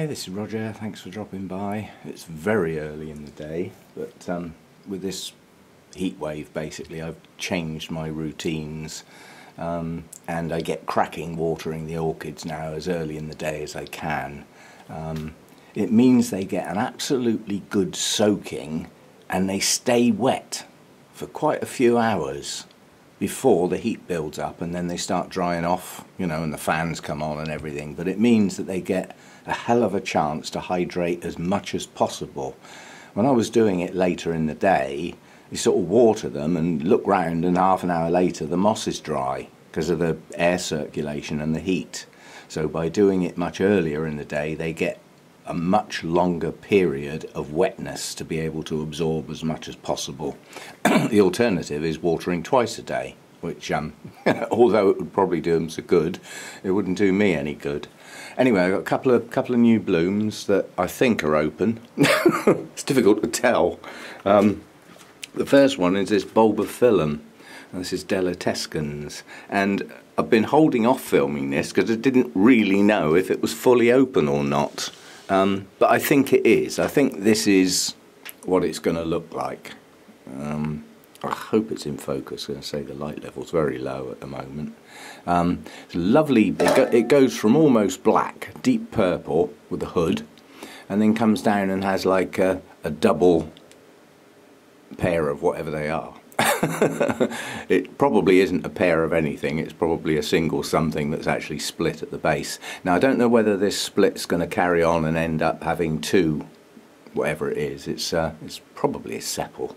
Hi, this is Roger. Thanks for dropping by. It's very early in the day, but with this heat wave, basically, I've changed my routines, and I get cracking watering the orchids now as early in the day as I can. It means they get an absolutely good soaking, and they stay wet for quite a few hours before the heat builds up, and then they start drying off, you know, and the fans come on and everything. But it means that they get a hell of a chance to hydrate as much as possible. When I was doing it later in the day, you sort of water them and look round, and half an hour later the moss is dry because of the air circulation and the heat. So by doing it much earlier in the day, they get a much longer period of wetness to be able to absorb as much as possible. The alternative is watering twice a day, which although it would probably do them so good, it wouldn't do me any good. Anyway, I've got a couple of new blooms that I think are open. It's difficult to tell. The first one is this Bulbophyllum, and this is Delatescens, and I've been holding off filming this because I didn't really know if it was fully open or not. But I think it is. I think this is what it's going to look like. I hope it's in focus. I'm going to say the light level's very low at the moment. It's lovely. It goes from almost black, deep purple with a hood, and then comes down and has like a double pair of whatever they are. It probably isn't a pair of anything. It's probably a single something that's actually split at the base. Now I don't know whether this split's going to carry on and end up having two, whatever it is. It's probably a sepal,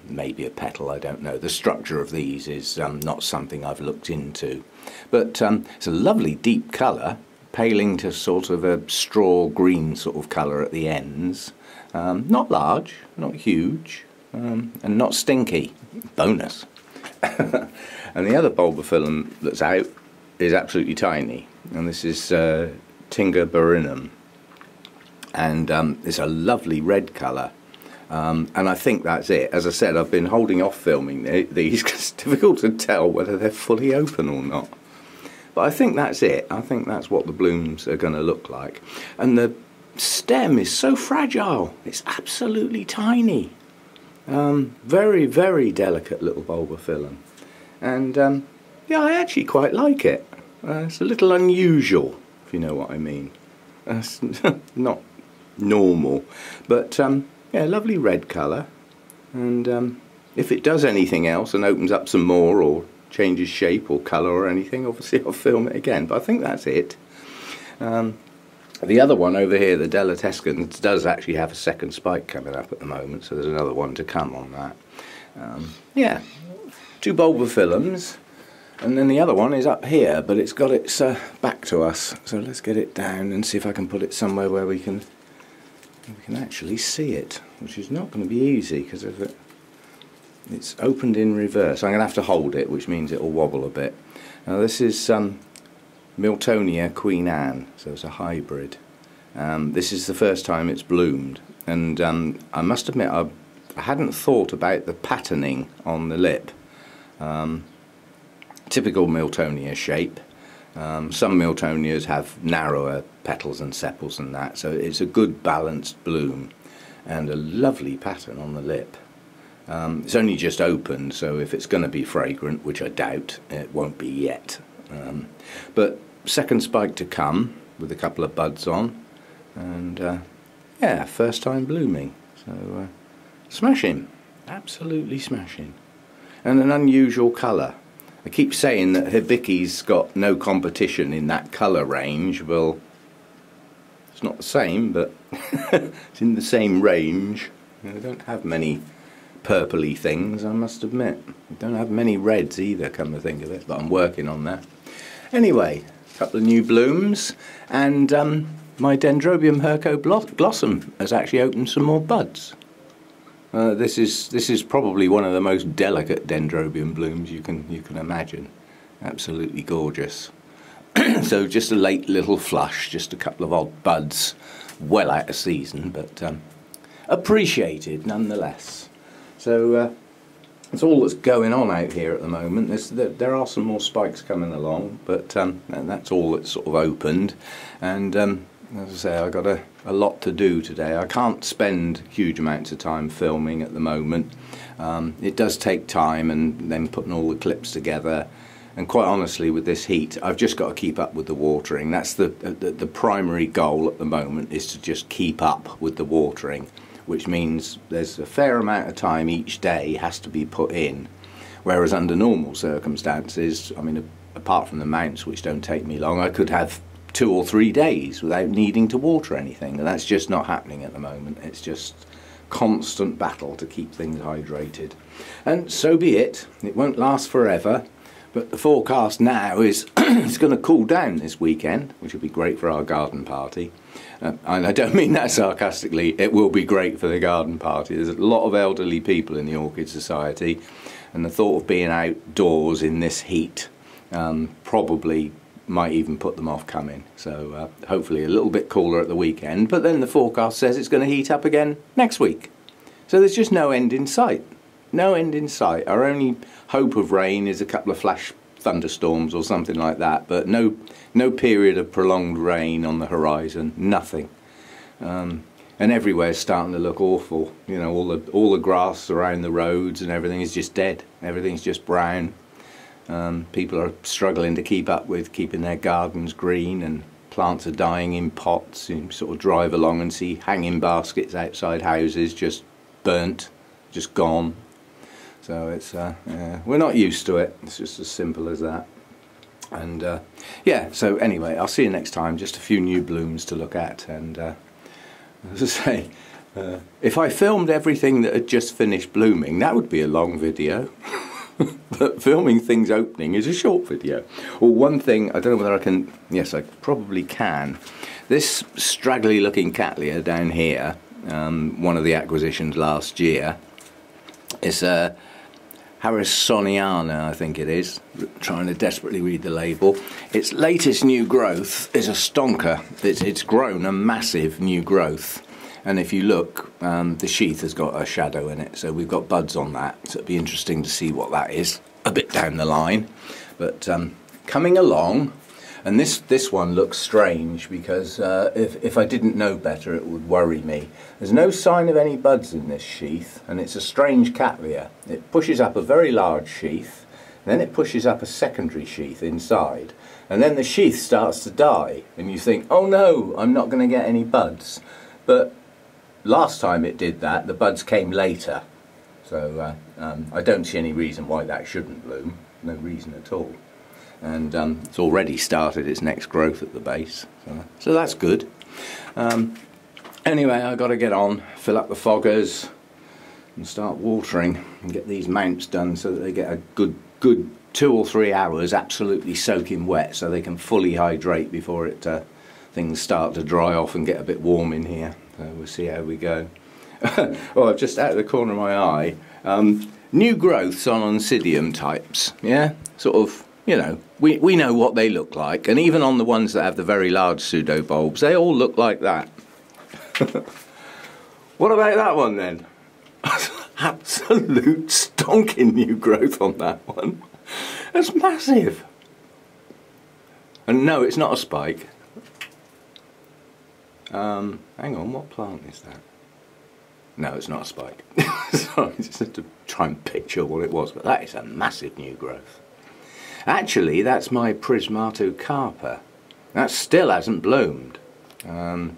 maybe a petal. I don't know. The structure of these is not something I've looked into, but it's a lovely deep colour, paling to sort of a straw green sort of colour at the ends. Not large, not huge. And not stinky. Bonus. And the other Bulbophyllum that's out is absolutely tiny, and this is Burnham, and it's a lovely red colour, and I think that's it. As I said, I've been holding off filming these because it's difficult to tell whether they're fully open or not, but I think that's it. I think that's what the blooms are going to look like. And the stem is so fragile, it's absolutely tiny. Very, very delicate little Bulbophyllum, and yeah, I actually quite like it. It's a little unusual, if you know what I mean. It's not normal, but yeah, lovely red colour, and if it does anything else and opens up some more or changes shape or colour or anything, obviously I'll film it again, but I think that's it. The other one over here, the Delatescens, does actually have a second spike coming up at the moment, so there's another one to come on that. Yeah, two Bulbophyllums, and then the other one is up here, but it's got its back to us. So let's get it down and see if I can put it somewhere where we can actually see it, which is not going to be easy because of it's opened in reverse. I'm going to have to hold it, which means it will wobble a bit. Now this is Miltonia Queen Anne, so it's a hybrid. This is the first time it's bloomed, and I must admit I hadn't thought about the patterning on the lip. Typical Miltonia shape. Some Miltonias have narrower petals and sepals and that, so it's a good balanced bloom and a lovely pattern on the lip. It's only just opened, so if it's going to be fragrant, which I doubt, it won't be yet. But second spike to come with a couple of buds on, and yeah, first time blooming, so smashing, absolutely smashing, and an unusual colour. I keep saying that Hibiki's got no competition in that colour range. Well, it's not the same, but it's in the same range. I don't have many purpley things, I must admit. I don't have many reds either, come to think of it, but I'm working on that. Anyway, a couple of new blooms, and my Dendrobium blossom has actually opened some more buds. This is probably one of the most delicate Dendrobium blooms you can imagine. Absolutely gorgeous. So just a late little flush, just a couple of odd buds, well out of season, but appreciated nonetheless. So that's all that's going on out here at the moment. There are some more spikes coming along, but that's all that's sort of opened. And as I say, I've got a lot to do today. I can't spend huge amounts of time filming at the moment. It does take time, and then putting all the clips together. And quite honestly, with this heat, I've just got to keep up with the watering. That's the primary goal at the moment, is to just keep up with the watering, which means there's a fair amount of time each day has to be put in. Whereas under normal circumstances, I mean, apart from the mounts, which don't take me long, I could have 2 or 3 days without needing to water anything, and that's just not happening at the moment. It's just constant battle to keep things hydrated. And so be it. It won't last forever. But the forecast now is it's going to cool down this weekend, which will be great for our garden party. And I don't mean that sarcastically, it will be great for the garden party. There's a lot of elderly people in the Orchid Society, and the thought of being outdoors in this heat probably might even put them off coming. So hopefully a little bit cooler at the weekend, but then the forecast says it's going to heat up again next week. So there's just no end in sight. No end in sight. Our only hope of rain is a couple of flash thunderstorms or something like that, but no period of prolonged rain on the horizon. Nothing. And everywhere's starting to look awful. You know, all the grass around the roads and everything is just dead. Everything's just brown. People are struggling to keep up with keeping their gardens green, and plants are dying in pots. You sort of drive along and see hanging baskets outside houses just burnt, just gone. So it's yeah, we're not used to it. It's just as simple as that. And yeah, so anyway, I'll see you next time. Just a few new blooms to look at. And as I say, if I filmed everything that had just finished blooming, that would be a long video. But filming things opening is a short video. Well, one thing, I don't know whether I can, yes, I probably can. This straggly looking cattleya down here, one of the acquisitions last year, is a Harrisoniana, I think it is. Trying to desperately read the label. Its latest new growth is a stonker. It's grown a massive new growth. And if you look, the sheath has got a shadow in it, so we've got buds on that. So it'd be interesting to see what that is a bit down the line. But coming along, and this one looks strange because if I didn't know better, it would worry me. There's no sign of any buds in this sheath, and it's a strange cattleya. It pushes up a very large sheath, then it pushes up a secondary sheath inside, and then the sheath starts to die, and you think, oh no, I'm not going to get any buds. But last time it did that, the buds came later. So I don't see any reason why that shouldn't bloom. No reason at all. And it's already started its next growth at the base. So that's good. Anyway, I've got to get on, fill up the foggers and start watering and get these mounts done so that they get a good 2 or 3 hours absolutely soaking wet, so they can fully hydrate before things start to dry off and get a bit warm in here. So we'll see how we go. Oh, I've just out of the corner of my eye, new growths on Oncidium types, yeah? Sort of, you know, we know what they look like, and even on the ones that have the very large pseudobulbs, they all look like that. What about that one then? Absolute stonking new growth on that one. That's massive. And no, it's not a spike. Hang on, what plant is that? No, it's not a spike. Sorry, just had to try and picture what it was, but that is a massive new growth. Actually, that's my Prismatocarpa. That still hasn't bloomed. No.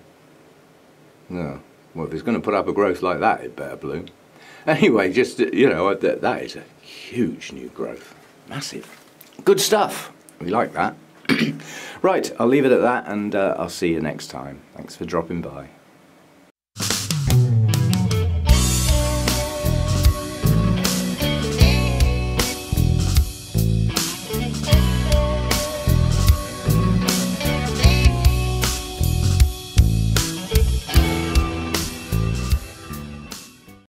Well, if it's going to put up a growth like that, it better bloom. Anyway, just, you know, that is a huge new growth. Massive. Good stuff. We like that. Right, I'll leave it at that, and I'll see you next time. Thanks for dropping by.